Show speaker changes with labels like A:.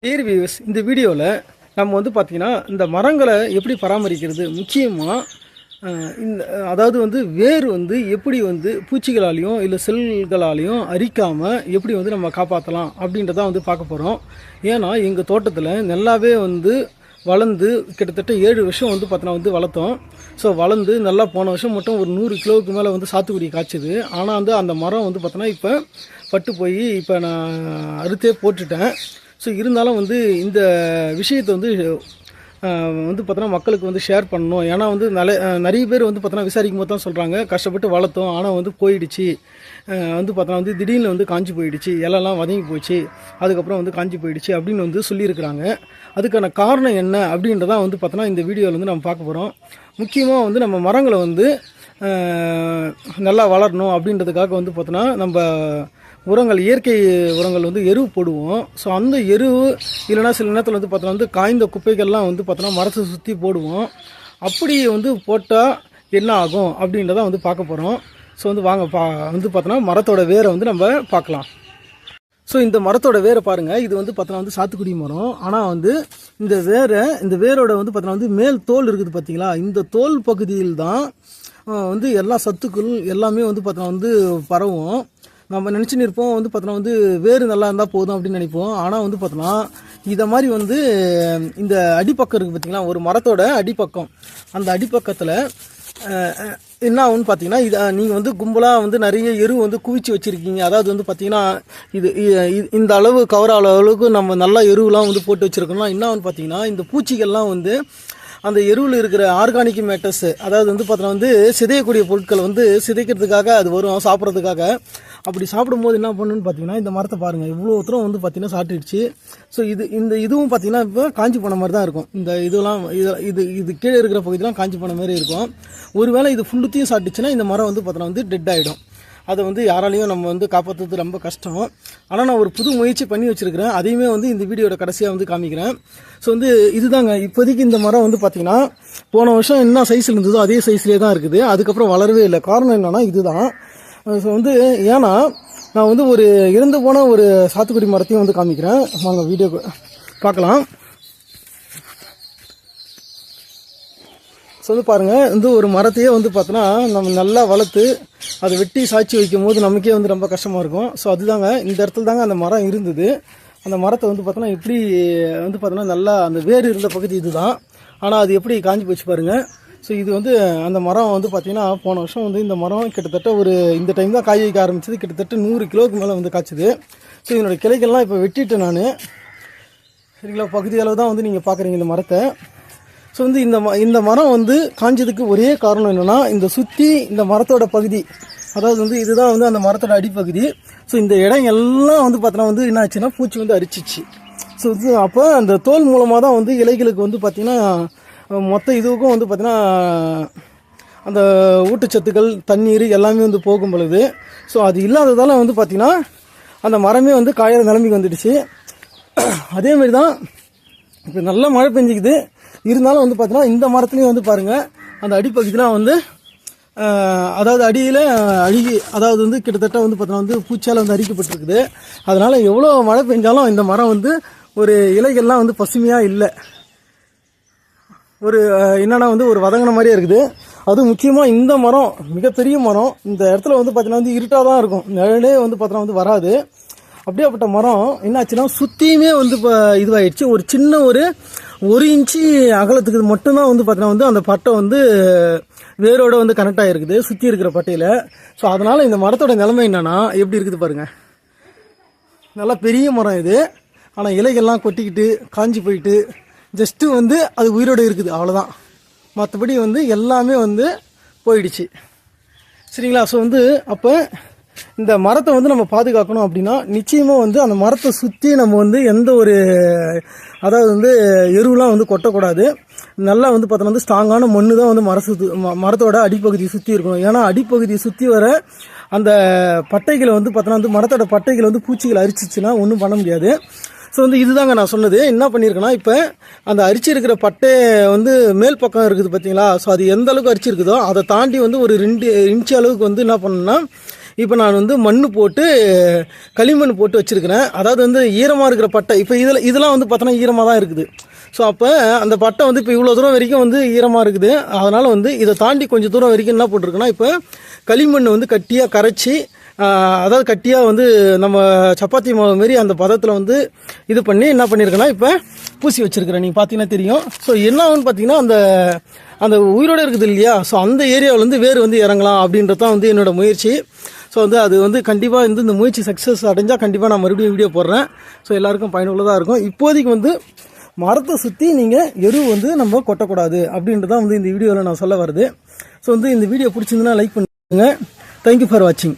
A: Dear viewers, இந்த வீடியோவில் நம்ம வந்து பார்த்திங்கன்னா இந்த மரங்களை எப்படி பராமரிக்கிறது, முக்கியமாக இந்த அதாவது வந்து வேர் வந்து எப்படி வந்து பூச்சிகளாலையும் இல்லை செல்களாலையும் அரிக்காமல் எப்படி வந்து நம்ம காப்பாற்றலாம் அப்படின்றதான் வந்து பார்க்க போகிறோம். ஏன்னா எங்கள் தோட்டத்தில் நல்லாவே வந்து வளர்ந்து கிட்டத்தட்ட 7 வருஷம் வந்து பார்த்தோன்னா வந்து வளர்த்தோம். ஸோ வளர்ந்து நல்லா போன வருஷம் மட்டும் ஒரு 100 கிலோவுக்கு மேலே வந்து சாத்துக்குடி காய்ச்சிது. ஆனால் வந்து அந்த மரம் வந்து பார்த்தோன்னா இப்போ பட்டு போய் இப்போ நான் அறுத்தே போட்டுட்டேன். ஸோ இருந்தாலும் வந்து இந்த விஷயத்தை வந்து பார்த்தோன்னா மக்களுக்கு வந்து ஷேர் பண்ணணும். ஏன்னா வந்து நிறைய பேர் வந்து பார்த்தோன்னா விசாரிக்கும் போது தான் சொல்கிறாங்க, கஷ்டப்பட்டு வளர்த்தோம் ஆனால் வந்து போயிடுச்சு, வந்து பார்த்தோன்னா வந்து திடீர்னு வந்து காஞ்சி போயிடுச்சு, இலெல்லாம் வதங்கி போச்சு, அதுக்கப்புறம் வந்து காஞ்சி போயிடுச்சு அப்படின்னு வந்து சொல்லியிருக்கிறாங்க. அதுக்கான காரணம் என்ன அப்படின்றதான் வந்து பார்த்தோன்னா இந்த வீடியோவில் வந்து நம்ம பார்க்க போகிறோம். முக்கியமாக வந்து நம்ம மரங்களை வந்து நல்லா வளரணும் அப்படின்றதுக்காக வந்து பார்த்தோன்னா நம்ம உரங்கள், இயற்கை உரங்கள் வந்து எரு போடுவோம். ஸோ அந்த எரு இல்லைனா சில நேரத்தில் வந்து பார்த்தோன்னா வந்து காய்ந்த குப்பைகள்லாம் வந்து பார்த்தோன்னா மரத்தை சுற்றி போடுவோம். அப்படி வந்து போட்டால் என்ன ஆகும் அப்படின்றத வந்து பார்க்க போகிறோம். ஸோ வந்து வாங்க வந்து பார்த்தோன்னா மரத்தோட வேரை வந்து நம்ம பார்க்கலாம். ஸோ இந்த மரத்தோட வேரை பாருங்கள், இது வந்து பார்த்தோன்னா வந்து சாத்துக்குடி மரம். ஆனால் வந்து இந்த வேரோட வந்து பார்த்தோன்னா வந்து மேல் தோல் இருக்குது பார்த்தீங்களா, இந்த தோல் பகுதியில் தான் வந்து எல்லா சத்துக்கள் எல்லாமே வந்து பார்த்தோன்னா வந்து பரவும். நம்ம நினச்சின்னு இருப்போம் வந்து பார்த்தோன்னா வந்து வேறு நல்லா இருந்தால் போதும் அப்படின்னு நினைப்போம். ஆனால் வந்து பார்த்தோன்னா இதை மாதிரி வந்து இந்த அடிப்பக்கம் இருக்குது பார்த்தீங்களா, ஒரு மரத்தோட அடிப்பக்கம், அந்த அடிப்பக்கத்தில் என்ன ஆகுன்னு பார்த்தீங்கன்னா, இதை நீங்கள் வந்து கும்பலாக வந்து நிறைய எரு வந்து குவிச்சு வச்சுருக்கீங்க. அதாவது வந்து பார்த்தீங்கன்னா இது இந்த அளவு கவர் ஆகிற அளவுக்கு நம்ம நல்லா எருவெலாம் வந்து போட்டு வச்சுருக்கோம்னா என்ன ஆகுன்னு பார்த்தீங்கன்னா, இந்த பூச்சிகள்லாம் வந்து அந்த எருவில் இருக்கிற ஆர்கானிக் மேட்டர்ஸ், அதாவது வந்து பார்த்தோன்னா வந்து சிதையக்கூடிய பொருட்களை வந்து சிதைக்கிறதுக்காக அது வரும் சாப்பிட்றதுக்காக. அப்படி சாப்பிடும்போது என்ன பண்ணுன்னு பார்த்தீங்கன்னா, இந்த மரத்தை பாருங்கள், இவ்வளோ தூரம் வந்து பார்த்தீங்கன்னா சாப்பிட்டுடுச்சு. ஸோ இதுவும் பார்த்தீங்கன்னா இப்போ காஞ்சி போன மாதிரி தான் இருக்கும். இந்த இதெல்லாம் இது கீழே இருக்கிற பகுதியெலாம் காஞ்சி போன மாதிரி இருக்கும். ஒருவேளை இது ஃபுல்லுத்தையும் சாப்பிட்டுச்சுன்னா இந்த மரம் வந்து பார்த்தோன்னா வந்து டெட் ஆகிடும். அதை வந்து யாராலையும் நம்ம வந்து காப்பாற்றுறது ரொம்ப கஷ்டம். ஆனால் நான் ஒரு புது முயற்சி பண்ணி வச்சுருக்கிறேன், அதையுமே வந்து இந்த வீடியோட கடைசியாக வந்து காமிக்கிறேன். ஸோ வந்து இதுதாங்க இப்போதைக்கு இந்த மரம் வந்து பார்த்திங்கன்னா போன வருஷம் என்ன சைஸில் இருந்ததோ அதே சைஸ்லேயே தான் இருக்குது. அதுக்கப்புறம் வளரவே இல்லை. காரணம் என்னென்னா இதுதான். ஸோ வந்து ஏன்னா நான் வந்து ஒரு இறந்து போன ஒரு சாத்துக்குடி மரத்தையும் வந்து காமிக்கிறேன், வாங்க வீடியோ பார்க்கலாம். ஸோ வந்து பாருங்கள், இந்த ஒரு மரத்தையே வந்து பார்த்தோன்னா நம்ம நல்லா வளர்த்து அதை வெட்டி சாய்ச்சி வைக்கும் போது நமக்கே வந்து ரொம்ப கஷ்டமாக இருக்கும். ஸோ அதுதாங்க இந்த இடத்துல தாங்க அந்த மரம் இருந்தது. அந்த மரத்தை வந்து பார்த்தோன்னா இப்படி வந்து பார்த்தோன்னா நல்லா அந்த வேறு இருந்த பகுதி இதுதான். ஆனால் அது எப்படி காஞ்சி போச்சு பாருங்கள். ஸோ இது வந்து அந்த மரம் வந்து பார்த்திங்கன்னா போன வருஷம் வந்து இந்த மரம் கிட்டத்தட்ட ஒரு இந்த டைம் தான் காய் வைக்க ஆரம்பிச்சது, கிட்டத்தட்ட 100 கிலோவுக்கு மேலே வந்து காய்ச்சிது. ஸோ இதனோட கிளைகள்லாம் இப்போ வெட்டிட்டேன் நான், சரிங்களா. பகுதி அளவு தான் வந்து நீங்கள் பார்க்குறீங்க இந்த மரத்தை. ஸோ வந்து இந்த மரம் வந்து காஞ்சதுக்கு ஒரே காரணம் என்னென்னா, இந்த சுற்றி இந்த மரத்தோட பகுதி, அதாவது வந்து இதுதான் வந்து அந்த மரத்தோட அடிப்பகுதி. ஸோ இந்த இடம் எல்லாம் வந்து பார்த்தோன்னா வந்து என்ன ஆச்சுன்னா பூச்சி வந்து அரிச்சிச்சு. ஸோ இது அப்போ அந்த தோல் மூலமாக தான் வந்து இலைகளுக்கு வந்து பார்த்திங்கன்னா மொத்த இதுவுக்கும் வந்து பார்த்திங்கன்னா அந்த ஊட்டச்சத்துக்கள், தண்ணீர் எல்லாமே வந்து போகும் பொழுது, ஸோ அது இல்லாததால் வந்து பார்த்திங்கன்னா அந்த மரமே வந்து காயிற நிலைமைக்கு வந்துடுச்சு. அதேமாரி தான் இப்போ நல்லா மழை பெஞ்சிக்குது. இருந்தாலும் வந்து பார்த்தீங்கன்னா இந்த மரத்துலேயும் வந்து பாருங்கள் அந்த அடிப்பகுதியெலாம் வந்து அதாவது அடியில் அதாவது வந்து கிட்டத்தட்ட வந்து பார்த்தோன்னா வந்து பூச்சால் வந்து அரிக்கப்பட்டிருக்குது. அதனால் எவ்வளோ மழை பெஞ்சாலும் இந்த மரம் வந்து ஒரு இலைகள்லாம் வந்து பசுமையாக இல்லை, ஒரு என்னென்னா வந்து ஒரு வதங்கின மாதிரியே இருக்குது. அது முக்கியமாக இந்த மரம் மிகப்பெரிய மரம். இந்த இடத்துல வந்து பார்த்தீங்கன்னா வந்து இருட்டாக தான் இருக்கும், நிழலே வந்து பார்த்தோன்னா வந்து வராது. அப்படியேப்பட்ட மரம் என்னாச்சுன்னா சுற்றியுமே வந்து இப்போ இதுவாகிடுச்சு. ஒரு சின்ன ஒரு இன்ச்சு அகலத்துக்கு மட்டும்தான் வந்து பார்த்தீங்கன்னா வந்து அந்த பட்டை வந்து வேரோடு வந்து கனெக்ட் ஆகிருக்குது சுற்றி இருக்கிற பட்டையில். ஸோ அதனால் இந்த மரத்தோட நிலைமை என்னென்னா எப்படி இருக்குது பாருங்கள். நல்லா பெரிய மரம் இது, ஆனால் இலைகள்லாம் கொட்டிக்கிட்டு காஞ்சி போயிட்டு ஜஸ்ட்டு வந்து அது உயிரோடு இருக்குது, அவ்வளோதான். மற்றபடி வந்து எல்லாமே வந்து போயிடுச்சு, சரிங்களா. ஸோ வந்து அப்போ இந்த மரத்தை வந்து நம்ம பாதுகாக்கணும் அப்படின்னா நிச்சயமாக வந்து அந்த மரத்தை சுற்றி நம்ம வந்து எந்த ஒரு அதாவது வந்து எருவெலாம் வந்து கொட்டக்கூடாது. நல்லா வந்து பார்த்தோன்னா வந்து ஸ்ட்ராங்கான மண்ணு தான் வந்து மரத்தோட அடிப்பகுதியை சுற்றி இருக்கணும். ஏன்னா அடிப்பகுதியை சுற்றி வர அந்த பட்டைகளை வந்து பார்த்தோன்னா வந்து மரத்தோட பட்டைகளை வந்து பூச்சிகள் அரிச்சிச்சுன்னா ஒன்றும் பண்ண முடியாது. ஸோ வந்து இதுதாங்க நான் சொன்னது. என்ன பண்ணியிருக்கேன்னா, இப்போ அந்த அரிச்சு இருக்கிற பட்டை வந்து மேல் பக்கம் இருக்குது பார்த்தீங்களா, ஸோ அது எந்த அளவுக்கு அரிச்சு இருக்குதோ அதை தாண்டி வந்து ஒரு 2 இன்ச்சு அளவுக்கு வந்து என்ன பண்ணணும்னா இப்போ நான் வந்து மண் போட்டு களிமண் போட்டு வச்சுருக்கிறேன். அதாவது வந்து ஈரமாக இருக்கிற பட்டை இப்போ இதெல்லாம் வந்து பார்த்தோன்னா ஈரமாக தான் இருக்குது. ஸோ அப்போ அந்த பட்டை வந்து இப்போ இவ்வளோ தூரம் வரைக்கும் வந்து ஈரமாக இருக்குது. அதனால் வந்து இதை தாண்டி கொஞ்சம் தூரம் வரைக்கும் என்ன போட்டிருக்குன்னா, இப்போ களிமண் வந்து கட்டியாக கரைச்சி, அதாவது கட்டியாக வந்து நம்ம சப்பாத்தி மாவு மாரி அந்த பதத்தில் வந்து இது பண்ணி என்ன பண்ணியிருக்கேன்னா இப்போ பூசி வச்சுருக்கிறேன். நீங்கள் பார்த்தீங்கன்னா தெரியும். ஸோ என்ன ஆகுன்னு பார்த்தீங்கன்னா, அந்த உயிரோடு இருக்குது இல்லையா, ஸோ அந்த ஏரியாவில் வந்து வேர் வந்து இறங்கலாம் அப்படின்றது தான் வந்து என்னோடய முயற்சி. ஸோ வந்து அது வந்து கண்டிப்பாக வந்து இந்த முயற்சி சக்ஸஸ் அடைஞ்சால் கண்டிப்பாக நான் மறுபடியும் வீடியோ போடுறேன். ஸோ எல்லாருக்கும் பயனுள்ளதாக இருக்கும். இப்போதைக்கு வந்து மரத்தை சுற்றி நீங்கள் எரு வந்து நம்ம கொட்டக்கூடாது அப்படின்றதான் வந்து இந்த வீடியோவில் நான் சொல்ல வருது. ஸோ வந்து இந்த வீடியோ பிடிச்சிருந்துன்னா லைக் பண்ணுங்கள். தேங்க்யூ ஃபார் வாட்சிங்.